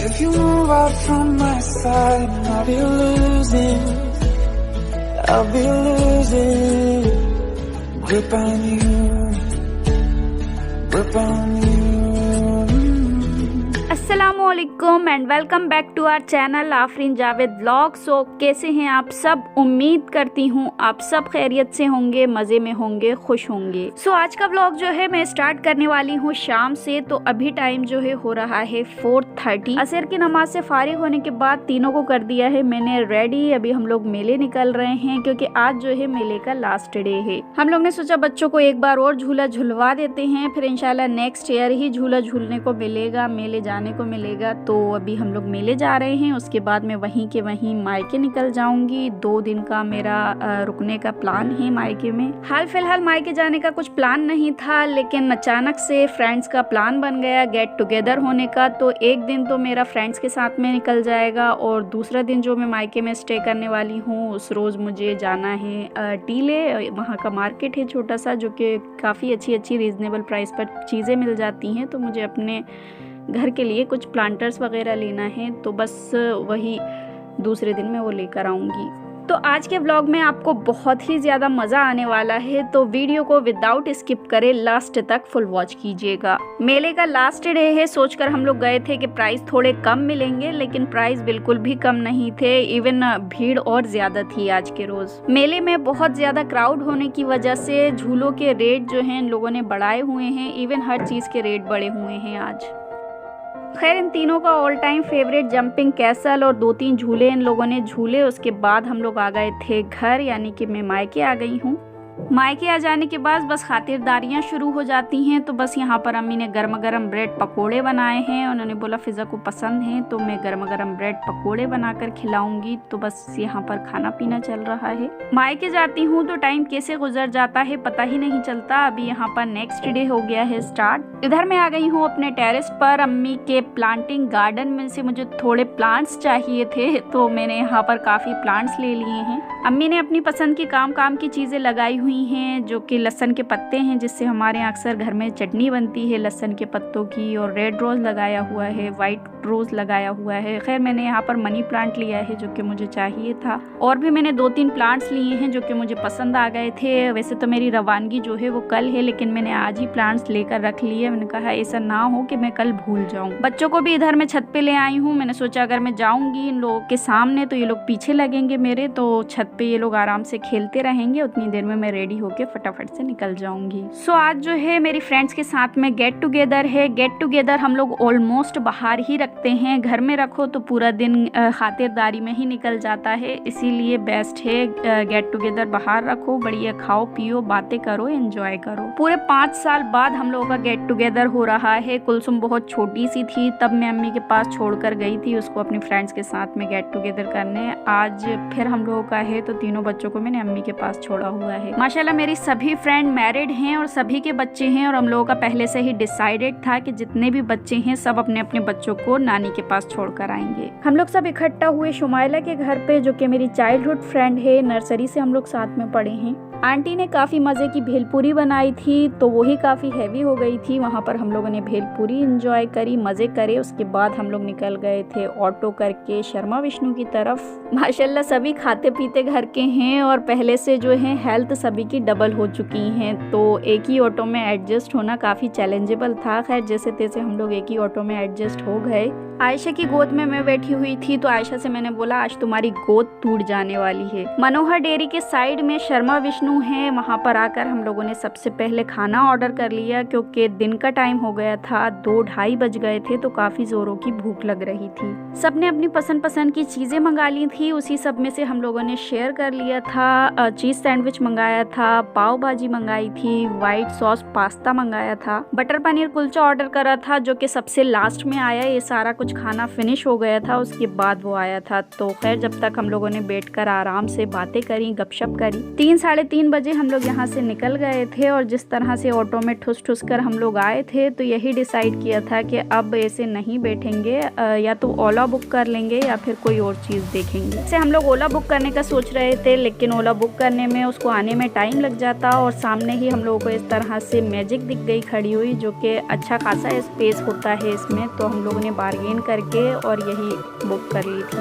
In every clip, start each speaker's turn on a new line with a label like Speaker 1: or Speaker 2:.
Speaker 1: If you move out from my side, I'll be losing grip on you.
Speaker 2: अस्सलामुअलैकुम and welcome back to our channel Afreen Javed vlog. So कैसे हैं आप सब? उम्मीद करती हूँ आप सब खैरियत से होंगे, मज़े में होंगे, खुश होंगे। सो आज का व्लॉग जो है मैं स्टार्ट करने वाली हूँ शाम से। तो अभी टाइम जो है हो रहा है 4:30। असर की नमाज से फारिग होने के बाद तीनों को कर दिया है मैंने रेडी। अभी हम लोग मेले निकल रहे हैं क्योंकि आज जो है मेले का लास्ट डे है। हम लोग ने सोचा बच्चों को एक बार और झूला झुलवा देते हैं, फिर इंशाल्लाह नेक्स्ट ईयर ही झूला झूलने को मिलेगा, मेले जाने को मिलेगा। तो अभी हम लोग मेले जा रहे हैं, उसके बाद मैं वहीं के वहीं मायके निकल जाऊंगी। 2 दिन का मेरा रुकने का प्लान है मायके में। हाल फिलहाल मायके जाने का कुछ प्लान नहीं था, लेकिन अचानक से फ्रेंड्स का प्लान बन गया गेट टुगेदर होने का। तो एक दिन तो मेरा फ्रेंड्स के साथ में निकल जाएगा और दूसरा दिन जो मैं मायके में स्टे करने वाली हूँ उस रोज़ मुझे जाना है टीले। वहाँ का मार्केट है छोटा सा, जो कि काफ़ी अच्छी रीजनेबल प्राइस पर चीज़ें मिल जाती हैं। तो मुझे अपने घर के लिए कुछ प्लांटर्स वगैरह लेना है, तो बस वही दूसरे दिन मैं वो लेकर आऊँगी। तो आज के व्लॉग में आपको बहुत ही ज़्यादा मज़ा आने वाला है, तो वीडियो को विदाउट स्किप करे लास्ट तक फुल वॉच कीजिएगा। मेले का लास्ट डे है, सोचकर हम लोग गए थे कि प्राइस थोड़े कम मिलेंगे, लेकिन प्राइस बिल्कुल भी कम नहीं थे। इवन भीड़ और ज़्यादा थी आज के रोज़। मेले में बहुत ज़्यादा क्राउड होने की वजह से झूलों के रेट जो हैं इन लोगों ने बढ़ाए हुए हैं। इवन हर चीज़ के रेट बढ़े हुए हैं आज। खैर इन तीनों का all time favourite jumping castle और 2-3 झूले इन लोगों ने झूले। उसके बाद हम लोग आ गए थे घर, यानी कि मैं मायके आ गई हूँ। मायके आ जाने के बाद बस खातिरदारियाँ शुरू हो जाती हैं। तो बस यहाँ पर अम्मी ने गर्मा गर्म ब्रेड पकोड़े बनाए हैं। उन्होंने बोला फ़िज़ा को पसंद हैं, तो मैं गर्मा गर्म ब्रेड पकोड़े बनाकर खिलाऊंगी। तो बस यहाँ पर खाना पीना चल रहा है। मायके जाती हूँ तो टाइम कैसे गुजर जाता है पता ही नहीं चलता। अभी यहाँ पर नेक्स्ट डे हो गया है स्टार्ट। इधर मैं आ गई हूँ अपने टेरेस पर। अम्मी के प्लांटिंग गार्डन में से मुझे थोड़े प्लांट्स चाहिए थे, तो मैंने यहाँ पर काफ़ी प्लांट्स ले लिए हैं। अम्मी ने अपनी पसंद की काम की चीज़ें लगाई हुई हैं, जो कि लहसुन के पत्ते हैं, जिससे हमारे यहाँ अक्सर घर में चटनी बनती है लहसुन के पत्तों की। और रेड रोज़ लगाया हुआ है, वाइट रोज़ लगाया हुआ है। खैर मैंने यहाँ पर मनी प्लांट लिया है जो कि मुझे चाहिए था। और भी मैंने 2-3 प्लांट्स लिए हैं जो कि मुझे पसंद आ गए थे। वैसे तो मेरी रवानगी जो है वो कल है, लेकिन मैंने आज ही प्लांट्स लेकर रख लिए। मैंने कहा ऐसा ना हो कि मैं कल भूल जाऊँ। बच्चों को भी इधर मैं छत पे ले आई हूँ। मैंने सोचा अगर मैं जाऊँगी इन लोगों के सामने तो ये लोग पीछे लगेंगे मेरे, तो छत पे ये लोग आराम से खेलते रहेंगे। उतनी देर में मैं रेडी होके फटाफट से निकल जाऊंगी। सो आज जो है मेरी फ्रेंड्स के साथ में गेट टुगेदर है। गेट टुगेदर हम लोग ऑलमोस्ट बाहर ही रखते हैं। घर में रखो तो पूरा दिन खातिरदारी में ही निकल जाता है, इसीलिए बेस्ट है गेट टुगेदर बाहर रखो। बढ़िया खाओ पियो, बातें करो, एंजॉय करो। पूरे 5 साल बाद हम लोगों का गेट टुगेदर हो रहा है। कुलसुम बहुत छोटी सी थी, तब मैं अम्मी के पास छोड़कर गई थी उसको अपनी फ्रेंड्स के साथ में गेट टुगेदर करने। आज फिर हम लोगों का है, तो तीनों बच्चों को मैंने अम्मी के पास छोड़ा हुआ है। माशाल्लाह मेरी सभी फ्रेंड मैरिड हैं और सभी के बच्चे हैं, और हम लोगों का पहले से ही डिसाइडेड था कि जितने भी बच्चे हैं सब अपने अपने बच्चों को नानी के पास छोड़कर आएंगे। हम लोग सब इकट्ठा हुए शुमाइला के घर पे, जो कि मेरी चाइल्डहुड फ्रेंड है। नर्सरी से हम लोग साथ में पढ़े हैं। आंटी ने काफ़ी मज़े की भेलपूरी बनाई थी, तो वही काफ़ी हैवी हो गई थी। वहाँ पर हम लोगों ने भेलपूरी एंजॉय करी, मज़े करे। उसके बाद हम लोग निकल गए थे ऑटो करके शर्मा विष्णु की तरफ। माशाल्लाह सभी खाते पीते घर के हैं और पहले से जो है हेल्थ सभी की डबल हो चुकी हैं, तो एक ही ऑटो में एडजस्ट होना काफ़ी चैलेंजेबल था। खैर जैसे तैसे हम लोग एक ही ऑटो में एडजस्ट हो गए। आयशा की गोद में मैं बैठी हुई थी, तो आयशा से मैंने बोला आज तुम्हारी गोद टूट जाने वाली है। मनोहर डेयरी के साइड में शर्मा विष्णु है, वहाँ पर आकर हम लोगों ने सबसे पहले खाना ऑर्डर कर लिया, क्योंकि दिन का टाइम हो गया था, 2-2:30 बज गए थे, तो काफ़ी ज़ोरों की भूख लग रही थी। सबने अपनी पसंद की चीज़ें मंगा ली थी। उसी सब में से हम लोगों ने शेयर कर लिया था। चीज़ सैंडविच मंगाया था, पाव भाजी मंगाई थी, वाइट सॉस पास्ता मंगाया था, बटर पनीर कुलचा ऑर्डर करा था, जो कि सबसे लास्ट में आया। ये सारा कुछ खाना फिनिश हो गया था, उसके बाद वो आया था। तो खैर जब तक हम लोगों ने बैठकर आराम से बातें करी, गपशप करी। 3-3:30 बजे हम लोग यहाँ से निकल गए थे, और जिस तरह से ऑटो में ठुस ठुस कर हम लोग आए थे, तो यही डिसाइड किया था कि अब ऐसे नहीं बैठेंगे, या तो ओला बुक कर लेंगे या फिर कोई और चीज़ देखेंगे। जैसे हम लोग ओला बुक करने का सोच रहे थे, लेकिन ओला बुक करने में उसको आने में टाइम लग जाता, और सामने ही हम लोगों को इस तरह से मैजिक दिख गई खड़ी हुई, जो कि अच्छा खासा स्पेस होता है इसमें। तो हम लोगों ने बार्गेन ज्वाइन करके और यही बुक कर ली थी।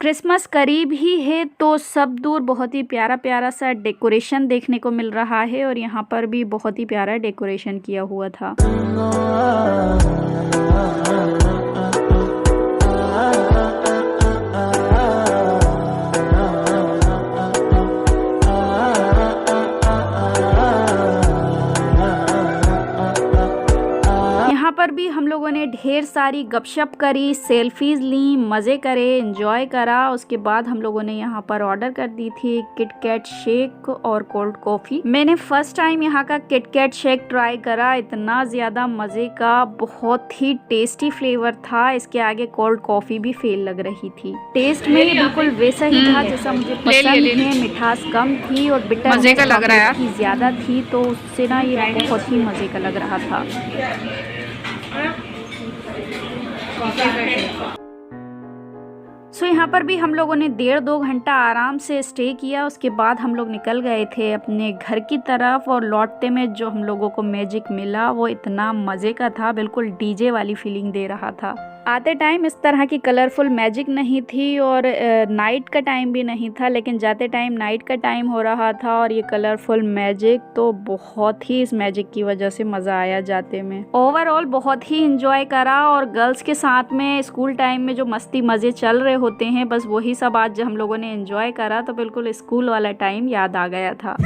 Speaker 2: क्रिसमस करीब ही है तो सब दूर बहुत ही प्यारा प्यारा सा डेकोरेशन देखने को मिल रहा है और यहाँ पर भी बहुत ही प्यारा डेकोरेशन किया हुआ था। पर भी हम लोगों ने ढेर सारी गपशप करी, सेल्फीज ली, मज़े करे, एंजॉय करा। उसके बाद हम लोगों ने यहाँ पर ऑर्डर कर दी थी किटकैट शेक और कोल्ड कॉफ़ी। मैंने फर्स्ट टाइम यहाँ का किटकैट शेक ट्राई करा, इतना ज़्यादा मज़े का, बहुत ही टेस्टी फ्लेवर था। इसके आगे कोल्ड कॉफ़ी भी फेल लग रही थी। टेस्ट में बिल्कुल वैसा ही था जैसा मुझे पसंद है। मिठास कम थी और बिटर ज़्यादा थी, तो उससे ना ये बहुत ही मज़े का लग रहा था। यहाँ पर भी हम लोगों ने 1.5-2 घंटा आराम से स्टे किया। उसके बाद हम लोग निकल गए थे अपने घर की तरफ और लौटते में जो हम लोगों को मैजिक मिला वो इतना मज़े का था, बिल्कुल डीजे वाली फीलिंग दे रहा था। आते टाइम इस तरह की कलरफुल मैजिक नहीं थी और नाइट का टाइम भी नहीं था, लेकिन जाते टाइम नाइट का टाइम हो रहा था और ये कलरफुल मैजिक, तो बहुत ही इस मैजिक की वजह से मज़ा आया जाते में। ओवरऑल बहुत ही इंजॉय करा और गर्ल्स के साथ में स्कूल टाइम में जो मस्ती मज़े चल रहे होते हैं, बस वही सब आज हम लोगों ने एंजॉय करा, तो बिल्कुल स्कूल वाला टाइम याद आ गया था।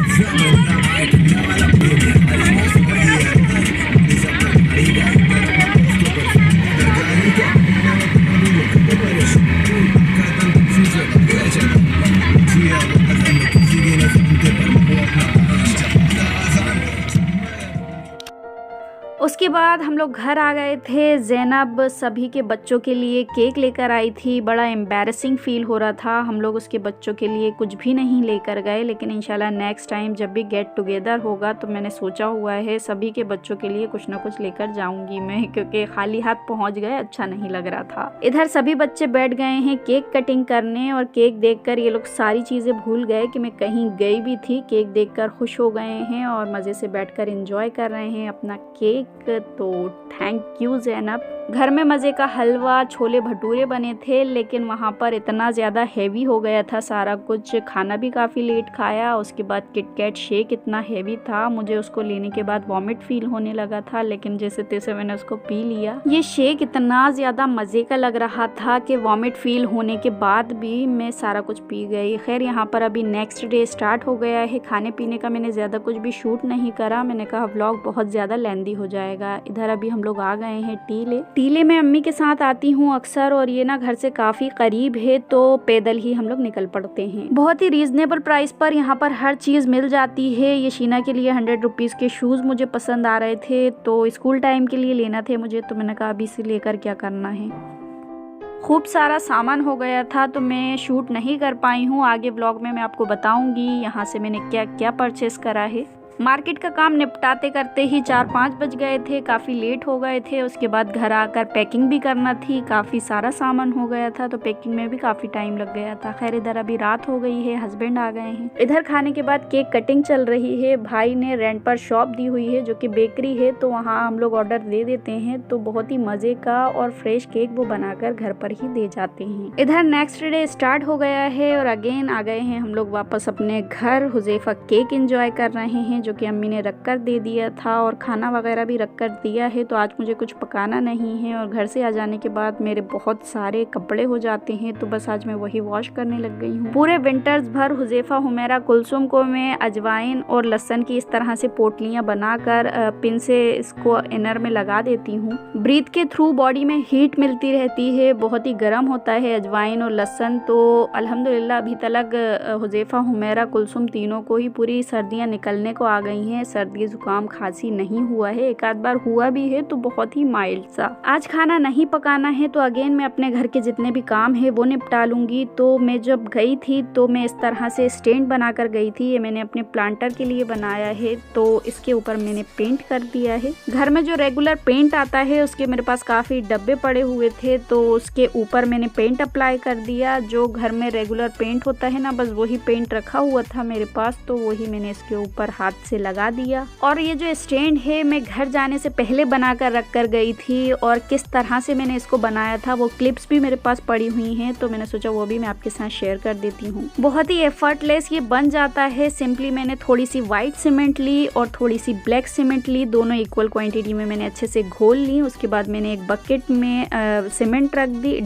Speaker 2: उसके बाद हम लोग घर आ गए थे। ज़ैनब सभी के बच्चों के लिए केक लेकर आई थी। बड़ा एम्बैरेसिंग फ़ील हो रहा था, हम लोग उसके बच्चों के लिए कुछ भी नहीं लेकर गए, लेकिन इंशाल्लाह नेक्स्ट टाइम जब भी गेट टुगेदर होगा तो मैंने सोचा हुआ है सभी के बच्चों के लिए कुछ ना कुछ लेकर जाऊंगी मैं, क्योंकि खाली हाथ पहुंच गए अच्छा नहीं लग रहा था। इधर सभी बच्चे बैठ गए हैं केक कटिंग करने और केक देखकर ये लोग सारी चीज़ें भूल गए कि मैं कहीं गई भी थी। केक देखकर खुश हो गए हैं और मज़े से बैठकर एंजॉय कर रहे हैं अपना केक। तो थैंक यू ज़ैनब। घर में मज़े का हलवा छोले भटूरे बने थे, लेकिन वहाँ पर इतना ज़्यादा हैवी हो गया था सारा कुछ, खाना भी काफ़ी लेट खाया। उसके बाद किटकैट शेक इतना हैवी था, मुझे उसको लेने के बाद वॉमिट फील होने लगा था, लेकिन जैसे तैसे मैंने उसको पी लिया। ये शेक इतना ज़्यादा मज़े का लग रहा था कि वॉमिट फील होने के बाद भी मैं सारा कुछ पी गई। खैर यहाँ पर अभी नेक्स्ट डे स्टार्ट हो गया है। खाने पीने का मैंने ज़्यादा कुछ भी शूट नहीं करा, मैंने कहा व्लॉग बहुत ज़्यादा लेंदी हो जाएगा। इधर अभी हम लोग आ गए हैं टीले में अम्मी के साथ आती हूँ अक्सर, और ये ना घर से काफ़ी करीब है तो पैदल ही हम लोग निकल पड़ते हैं। बहुत ही रीजनेबल प्राइस पर यहाँ पर हर चीज़ मिल जाती है। ये शीना के लिए 100 रुपीज़ के शूज़ मुझे पसंद आ रहे थे, तो स्कूल टाइम के लिए लेना थे मुझे, तो मैंने कहा अभी से लेकर क्या करना है। खूब सारा सामान हो गया था तो मैं शूट नहीं कर पाई हूँ। आगे ब्लॉग में मैं आपको बताऊँगी यहाँ से मैंने क्या क्या परचेस करा है। मार्केट का काम निपटाते करते ही 4-5 बज गए थे, काफ़ी लेट हो गए थे। उसके बाद घर आकर पैकिंग भी करना थी, काफ़ी सारा सामान हो गया था तो पैकिंग में भी काफ़ी टाइम लग गया था। खैर इधर अभी रात हो गई है, हस्बैंड आ गए हैं। इधर खाने के बाद केक कटिंग चल रही है। भाई ने रेंट पर शॉप दी हुई है जो कि बेकरी है, तो वहाँ हम लोग ऑर्डर दे देते हैं, तो बहुत ही मज़े का और फ्रेश केक वो बनाकर घर पर ही दे जाते हैं। इधर नेक्स्ट डे स्टार्ट हो गया है और अगेन आ गए हैं हम लोग वापस अपने घर। हुज़ैफा केक एंजॉय कर रहे हैं जो कि अम्मी ने रख कर दे दिया था, और खाना वगैरह भी रख कर दिया है, तो आज मुझे कुछ पकाना नहीं है। और घर से आ जाने के बाद मेरे बहुत सारे कपड़े हो जाते हैं, तो बस आज मैं वही वॉश करने लग गई हूँ। पूरे विंटर्स भर हुज़ैफा, हुमैरा, कुलसुम को मैं अजवाइन और लहसुन की इस तरह से पोटलियाँ बनाकर पिन से इसको इनर में लगा देती हूँ। ब्रीथ के थ्रू बॉडी में हीट मिलती रहती है, बहुत ही गर्म होता है अजवाइन और लहसुन। तो अल्हम्दुलिल्लाह अभी तक हुज़ैफा, हुमैरा, कुलसुम तीनों को ही पूरी सर्दियाँ निकलने को आ गई हैं, सर्दी जुकाम खांसी नहीं हुआ है, एक आध बार हुआ भी है तो बहुत ही माइल्ड सा। आज खाना नहीं पकाना है तो अगेन मैं अपने घर के जितने भी काम है वो निपटा लूंगी। तो मैं जब गई थी तो मैं इस तरह से स्टैंड बनाकर गई थी, ये मैंने अपने प्लांटर के लिए बनाया है। तो इसके ऊपर मैंने पेंट कर दिया है। घर में जो रेगुलर पेंट आता है उसके मेरे पास काफी डब्बे पड़े हुए थे, तो उसके ऊपर मैंने पेंट अप्लाई कर दिया। जो घर में रेगुलर पेंट होता है ना, बस वही पेंट रखा हुआ था मेरे पास, तो वही मैंने इसके ऊपर हाथ से लगा दिया। और ये जो स्टैंड है मैं घर जाने से पहले बनाकर रख कर गई थी, और किस तरह से मैंने इसको बनाया था वो क्लिप्स भी मेरे पास पड़ी हुई हैं, तो मैंने सोचा वो भी मैं आपके साथ शेयर कर देती हूँ। बहुत ही एफर्टलेस ये बन जाता है। सिंपली मैंने थोड़ी सी व्हाइट सीमेंट ली और थोड़ी सी ब्लैक सीमेंट ली, दोनों इक्वल क्वांटिटी में मैंने अच्छे से घोल ली। उसके बाद मैंने एक बकेट में सीमेंट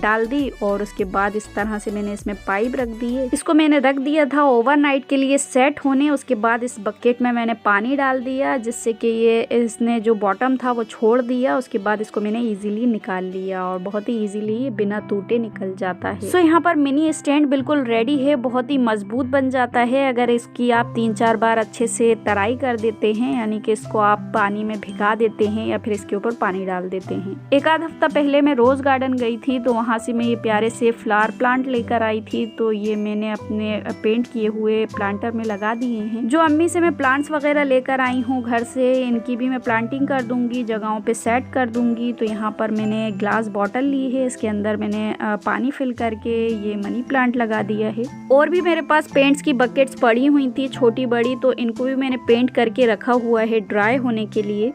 Speaker 2: डाल दी और उसके बाद इस तरह से मैंने इसमें पाइप रख दी है। इसको मैंने रख दिया था ओवरनाइट के लिए सेट होने। उसके बाद इस बकेट में मैंने पानी डाल दिया, जिससे कि ये इसने जो बॉटम था वो छोड़ दिया। उसके बाद इसको मैंने इजीली निकाल लिया और बहुत ही इजीली बिना टूटे निकल जाता है। सो यहाँ पर मिनी स्टैंड बिल्कुल रेडी है, बहुत ही मजबूत बन जाता है अगर इसकी आप 3-4 बार अच्छे से तराई कर देते हैं, यानी कि इसको आप पानी में भिगा देते हैं या फिर इसके ऊपर पानी डाल देते हैं। एक आध हफ्ता पहले मैं रोज गार्डन गई थी, तो वहाँ से मैं ये प्यारे से फ्लावर प्लांट लेकर आई थी। तो ये मैंने अपने पेंट किए हुए प्लांटर में लगा दिए हैं। जो अम्मी से मैं प्लांट्स वगैरह लेकर आई हूँ घर से, इनकी भी मैं प्लांटिंग कर दूंगी, जगहों पे सेट कर दूंगी। तो यहाँ पर मैंने ग्लास बॉटल ली है, इसके अंदर मैंने पानी फिल करके ये मनी प्लांट लगा दिया है। और भी मेरे पास पेंट्स की बकेट्स पड़ी हुई थी छोटी बड़ी, तो इनको भी मैंने पेंट करके रखा हुआ है ड्राई होने के लिए।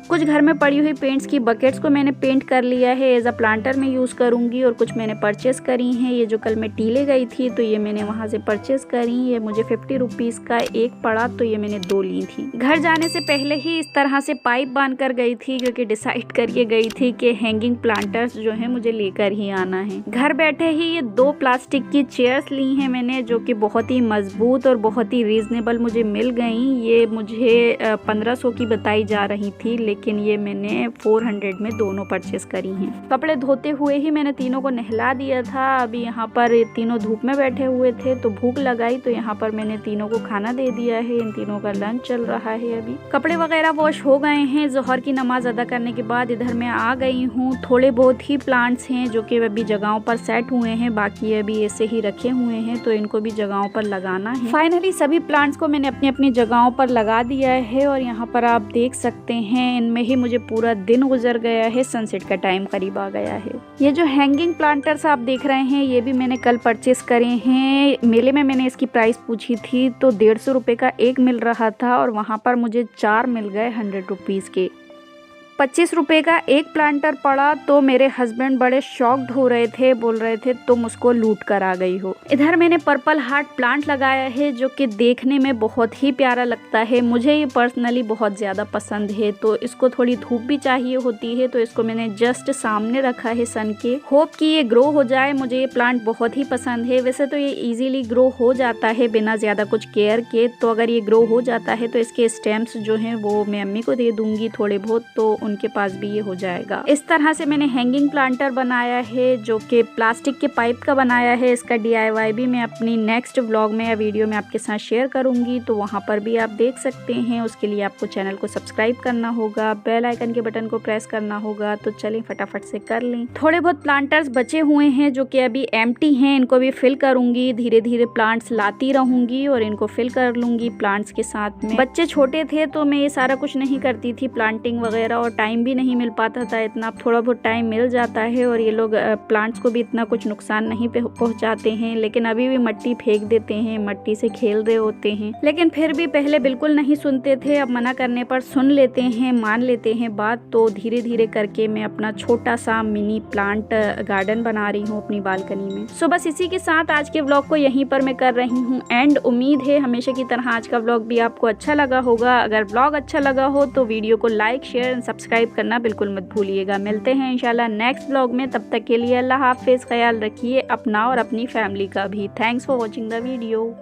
Speaker 2: कुछ घर में पड़ी हुई पेंट्स की बकेट्स को मैंने पेंट कर लिया है, एज अ प्लांटर में यूज़ करूंगी। और कुछ मैंने परचेस करी हैं। ये जो कल मैं टीले गई थी तो ये मैंने वहाँ से परचेस करी। ये मुझे 50 रुपीज़ का एक पड़ा, तो ये मैंने 2 ली थी। घर जाने से पहले ही इस तरह से पाइप बांध कर गई थी, क्योंकि डिसाइड करके गई थी कि हैंगिंग प्लांटर्स जो है मुझे लेकर ही आना है। घर बैठे ही ये 2 प्लास्टिक की चेयर्स ली हैं मैंने, जो कि बहुत ही मजबूत और बहुत ही रीजनेबल मुझे मिल गई। ये मुझे 1500 की बताई जा रही थी, लेकिन ये मैंने 400 में दोनों परचेस करी हैं। कपड़े धोते हुए ही मैंने तीनों को नहला दिया था। अभी यहाँ पर तीनों धूप में बैठे हुए थे तो भूख लगाई, तो यहाँ पर मैंने तीनों को खाना दे दिया है। इन तीनों का लंच चल रहा है। अभी कपड़े वगैरह वॉश हो गए हैं। जोहर की नमाज अदा करने के बाद इधर मैं आ गई हूँ। थोड़े बहुत ही प्लांट्स हैं जो कि अभी जगहों पर सेट हुए हैं, बाकी अभी ऐसे ही रखे हुए हैं, तो इनको भी जगहों पर लगाना है। फाइनली सभी प्लांट्स को मैंने अपनी अपनी जगहों पर लगा दिया है, और यहाँ पर आप देख सकते हैं इनमें ही मुझे पूरा दिन गुजर गया है। सनसेट का टाइम करीब आ गया है। ये जो हैंगिंग प्लांटर्स आप देख रहे हैं, ये भी मैंने कल परचेस करे हैं। मेले में मैंने इसकी प्राइस पूछी थी तो 150 रुपए का एक मिल रहा था, और वहाँ पर मुझे 4 मिल गए 100 रुपीज़ के। 25 रुपए का एक प्लांटर पड़ा, तो मेरे हस्बैंड बड़े शॉक्ड हो रहे थे, बोल रहे थे तुम उसको लूट कर आ गई हो। इधर मैंने पर्पल हार्ट प्लांट लगाया है, जो कि देखने में बहुत ही प्यारा लगता है। मुझे ये पर्सनली बहुत ज़्यादा पसंद है, तो इसको थोड़ी धूप भी चाहिए होती है, तो इसको मैंने जस्ट सामने रखा है सन के। होप कि ये ग्रो हो जाए। मुझे ये प्लांट बहुत ही पसंद है। वैसे तो ये इजीली ग्रो हो जाता है बिना ज़्यादा कुछ केयर के, तो अगर ये ग्रो हो जाता है तो इसके स्टेम्स जो हैं वो मैं अम्मी को दे दूंगी थोड़े बहुत, तो उनके पास भी ये हो जाएगा। इस तरह से मैंने हैंगिंग प्लांटर बनाया है, जो कि प्लास्टिक के पाइप का बनाया है। इसका DIY भी मैं अपनी नेक्स्ट व्लॉग में या वीडियो में आपके साथ शेयर करूंगी, तो वहां पर भी आप देख सकते हैं। उसके लिए आपको चैनल को सब्सक्राइब करना होगा, बेल आइकन के बटन को प्रेस करना होगा। तो चलें फटाफट से कर लें। थोड़े बहुत प्लांटर्स बचे हुए हैं जो कि अभी एम्प्टी हैं, इनको भी फिल करूंगी। धीरे धीरे प्लांट्स लाती रहूंगी और इनको फिल कर लूंगी प्लांट्स के साथ में। बच्चे छोटे थे तो मैं ये सारा कुछ नहीं करती थी, प्लांटिंग वगैरह, और टाइम भी नहीं मिल पाता था इतना। थोड़ा बहुत टाइम मिल जाता है, और ये लोग प्लांट्स को भी इतना कुछ नुकसान नहीं पहुंचाते हैं, लेकिन अभी भी मिट्टी फेंक देते हैं, मिट्टी से खेल रहे होते हैं। लेकिन फिर भी पहले बिल्कुल नहीं सुनते थे, अब मना करने पर सुन लेते हैं, मान लेते हैं बात। तो धीरे धीरे करके मैं अपना छोटा सा मिनी प्लांट गार्डन बना रही हूँ अपनी बालकनी में। सो बस इसी के साथ आज के व्लॉग को यहीं पर मैं कर रही हूँ एंड। उम्मीद है हमेशा की तरह आज का व्लॉग भी आपको अच्छा लगा होगा। अगर व्लॉग अच्छा लगा हो तो वीडियो को लाइक, शेयर एंड सब्सक्राइब करना बिल्कुल मत भूलिएगा। मिलते हैं इंशाल्लाह नेक्स्ट व्लॉग में। तब तक के लिए अल्लाह हाफिज। ख्याल रखिए अपना और अपनी फैमिली का भी। Thanks for watching the video.